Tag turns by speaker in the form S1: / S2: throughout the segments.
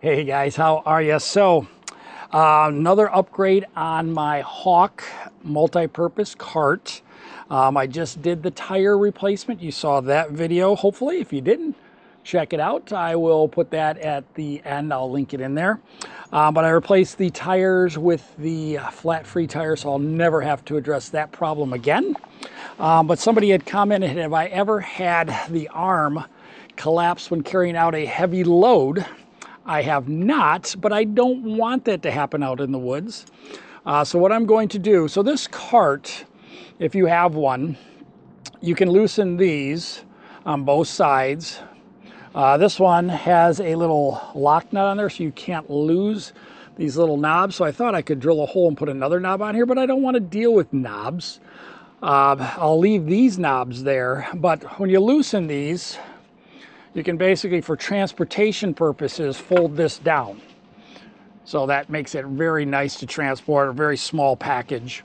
S1: Hey guys, how are you? So another upgrade on my Hawk multi-purpose cart. I just did the tire replacement. You saw that video, hopefully. If you didn't, check it out. I will put that at the end. I'll link it in there. But I replaced the tires with the flat-free tires, so I'll never have to address that problem again. But somebody had commented, have I ever had the arm collapse when carrying out a heavy load? I have not, but I don't want that to happen out in the woods. So what I'm going to do, so this cart, if you have one, you can loosen these on both sides. This one has a little lock nut on there, so you can't lose these little knobs. So I thought I could drill a hole and put another knob on here, but I don't want to deal with knobs. I'll leave these knobs there, but when you loosen these, you can basically, for transportation purposes, fold this down. So that makes it very nice to transport, a very small package.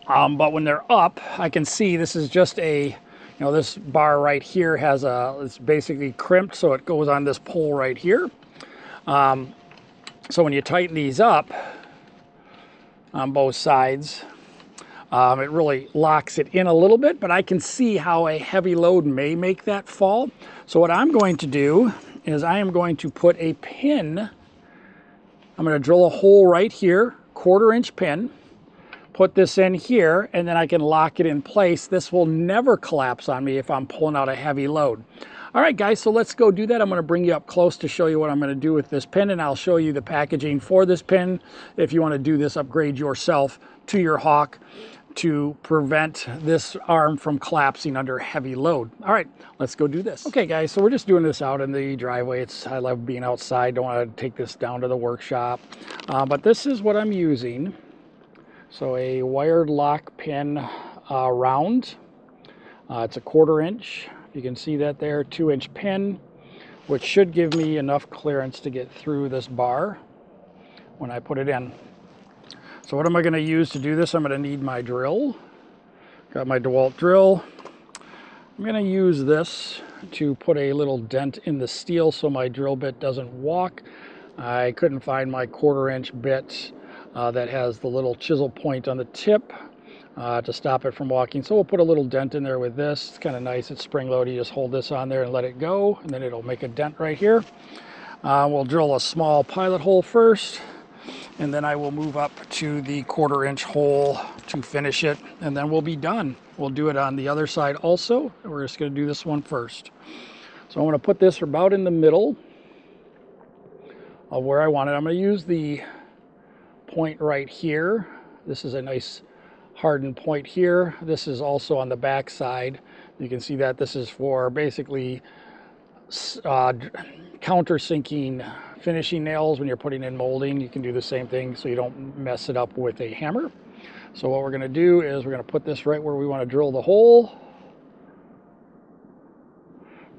S1: But when they're up, I can see this is just a, this bar right here has it's basically crimped, so it goes on this pole right here. So when you tighten these up on both sides, it really locks it in a little bit, but I can see how a heavy load may make that fall. So what I'm going to do is I am going to put a pin. I'm going to drill a hole right here, 1/4-inch pin, put this in here, and then I can lock it in place. This will never collapse on me if I'm pulling out a heavy load. All right, guys, so let's go do that. I'm going to bring you up close to show you what I'm going to do with this pin, and I'll show you the packaging for this pin if you want to do this upgrade yourself to your Hawk to prevent this arm from collapsing under heavy load. All right, let's go do this. Okay, guys, so we're just doing this out in the driveway. I love being outside. Don't want to take this down to the workshop. But this is what I'm using. So a wired lock pin round. It's a 1/4-inch. You can see that there, 2-inch pin, which should give me enough clearance to get through this bar when I put it in. So what am I going to use to do this? I'm going to need my drill. Got my DeWalt drill. I'm going to use this to put a little dent in the steel so my drill bit doesn't walk. I couldn't find my 1/4-inch bit that has the little chisel point on the tip to stop it from walking. So we'll put a little dent in there with this. It's kind of nice. It's spring-loaded. You just hold this on there and let it go, and then it'll make a dent right here. We'll drill a small pilot hole first, and then I will move up to the 1/4-inch hole to finish it, and then we'll be done. We'll do it on the other side also. We're just going to do this one first. So I'm going to put this about in the middle of where I want it. I'm going to use the point right here. This is a nice hardened point here. This is also on the back side. You can see that this is for basically countersinking finishing nails when you're putting in molding. You can do the same thing so you don't mess it up with a hammer. So what we're going to do is we're going to put this right where we want to drill the hole,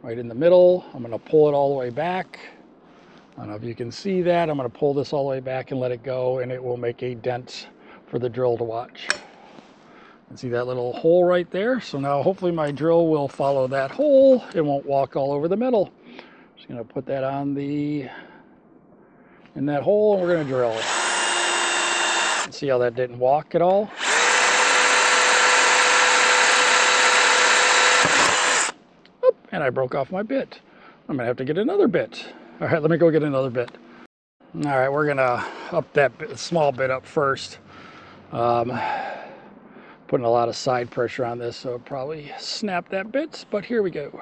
S1: right in the middle. I'm going to pull it all the way back. I don't know if you can see that. I'm going to pull this all the way back and let it go, and it will make a dent for the drill to watch. And see that little hole right there? So now hopefully my drill will follow that hole. It won't walk all over the middle. Just going to put that on in that hole, and we're going to drill it. See how that didn't walk at all? Oop, and I broke off my bit. I'm going to have to get another bit. All right, let me go get another bit. All right, we're going to up that small bit up first. Putting a lot of side pressure on this, so it'll probably snap that bit, but here we go.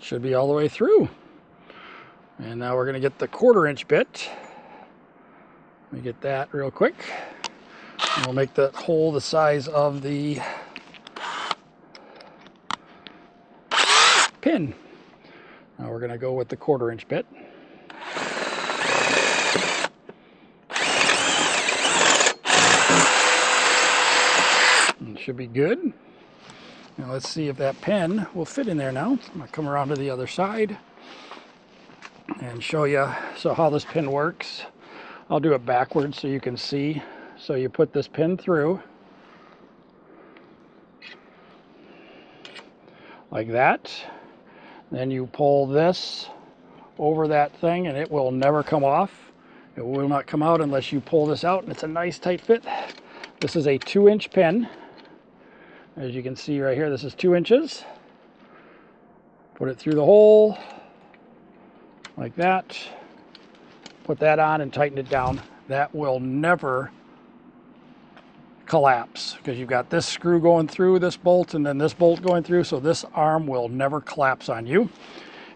S1: Should be all the way through. And now we're going to get the 1/4-inch bit. Let me get that real quick. And we'll make that hole the size of the pin. Now we're going to go with the 1/4-inch bit. It should be good. Now let's see if that pin will fit in there now. I'm going to come around to the other side and show you how this pin works. I'll do it backwards so you can see. So you put this pin through like that. Then you pull this over that thing and it will never come off. It will not come out unless you pull this out, and it's a nice tight fit. This is a 2-inch pin. As you can see right here, this is 2 inches. Put it through the hole like that. Put that on and tighten it down. That will never collapse because you've got this screw going through this bolt and then this bolt going through, so this arm will never collapse on you.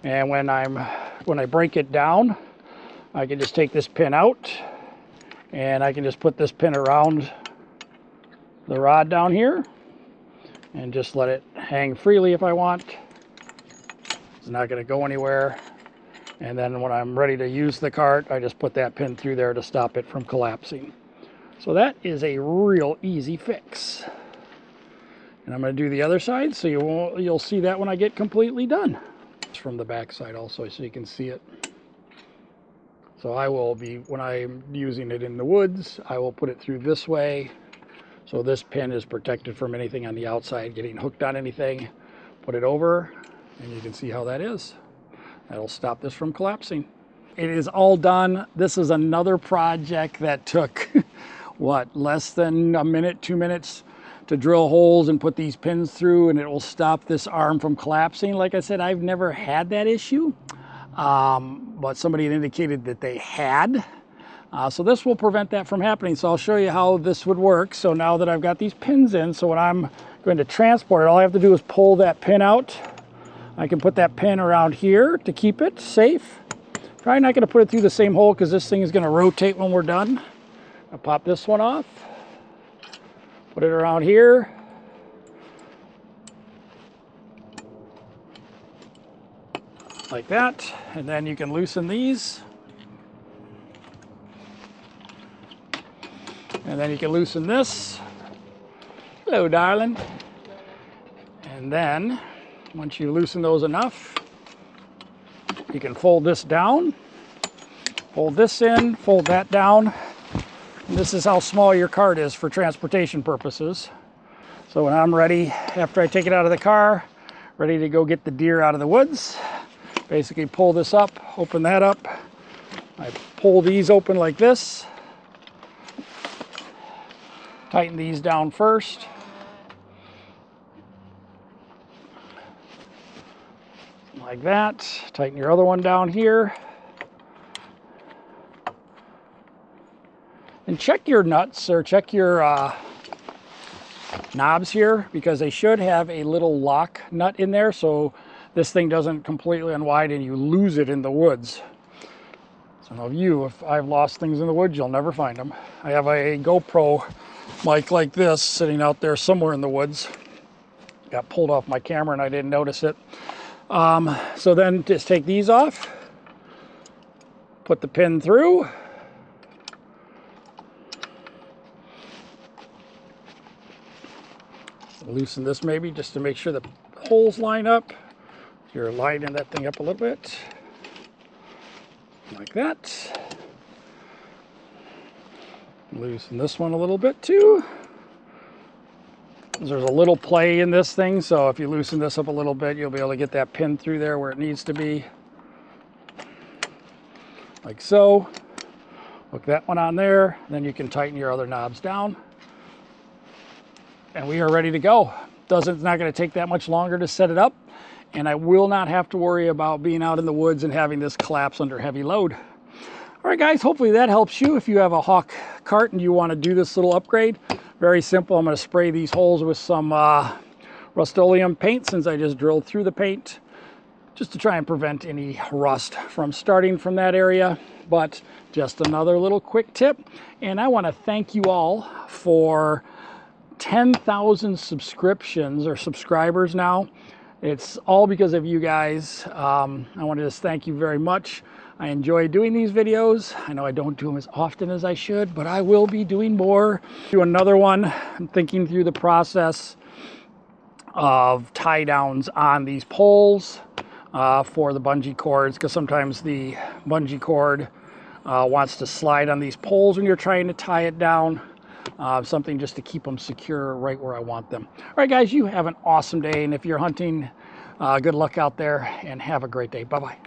S1: And when I break it down, I can just take this pin out and I can just put this pin around the rod down here and just let it hang freely if I want. It's not going to go anywhere. And then when I'm ready to use the cart, I just put that pin through there to stop it from collapsing. So that is a real easy fix. And I'm going to do the other side so you'll see that when I get completely done. It's from the back side also so you can see it. So I will be, when I'm using it in the woods, I will put it through this way. So this pin is protected from anything on the outside getting hooked on anything. Put it over and you can see how that is. That'll stop this from collapsing. It is all done. This is another project that took what, less than a minute, 2 minutes to drill holes and put these pins through, and it will stop this arm from collapsing. Like I said, I've never had that issue, but somebody had indicated that they had. So this will prevent that from happening. So I'll show you how this would work. So now that I've got these pins in, so when I'm going to transport it, all I have to do is pull that pin out. I can put that pin around here to keep it safe. Probably not going to put it through the same hole because this thing is going to rotate when we're done. I'll pop this one off, put it around here. Like that, and then you can loosen these. And then you can loosen this. Hello, darling. And then, once you loosen those enough, you can fold this down, fold this in, fold that down. And this is how small your cart is for transportation purposes. So when I'm ready, after I take it out of the car, ready to go get the deer out of the woods, basically pull this up, open that up. I pull these open like this. Tighten these down first. Like that. Tighten your other one down here. And check your nuts or check your knobs here because they should have a little lock nut in there so this thing doesn't completely unwind and you lose it in the woods. So now if I've lost things in the woods, you'll never find them. I have a GoPro mic like this sitting out there somewhere in the woods. Got pulled off my camera and I didn't notice it. So then just take these off, put the pin through, loosen this maybe just to make sure the holes line up. You're lining that thing up a little bit, like that. Loosen this one a little bit too. There's a little play in this thing, so if you loosen this up a little bit, you'll be able to get that pin through there where it needs to be. Like so. Hook that one on there, then you can tighten your other knobs down. And we are ready to go. It's not going to take that much longer to set it up, and I will not have to worry about being out in the woods and having this collapse under heavy load. All right, guys, hopefully that helps you if you have a Hawk cart and you want to do this little upgrade. Very simple. I'm going to spray these holes with some Rust-Oleum paint since I just drilled through the paint, just to try and prevent any rust from starting from that area. But just another little quick tip. And I want to thank you all for 10,000 subscriptions or subscribers now. It's all because of you guys. I want to just thank you very much. I enjoy doing these videos. I know I don't do them as often as I should, but I will be doing more. Do another one. I'm thinking through the process of tie downs on these poles for the bungee cords, because sometimes the bungee cord wants to slide on these poles when you're trying to tie it down. Something just to keep them secure right where I want them. All right, guys, you have an awesome day. And if you're hunting, good luck out there and have a great day. Bye-bye.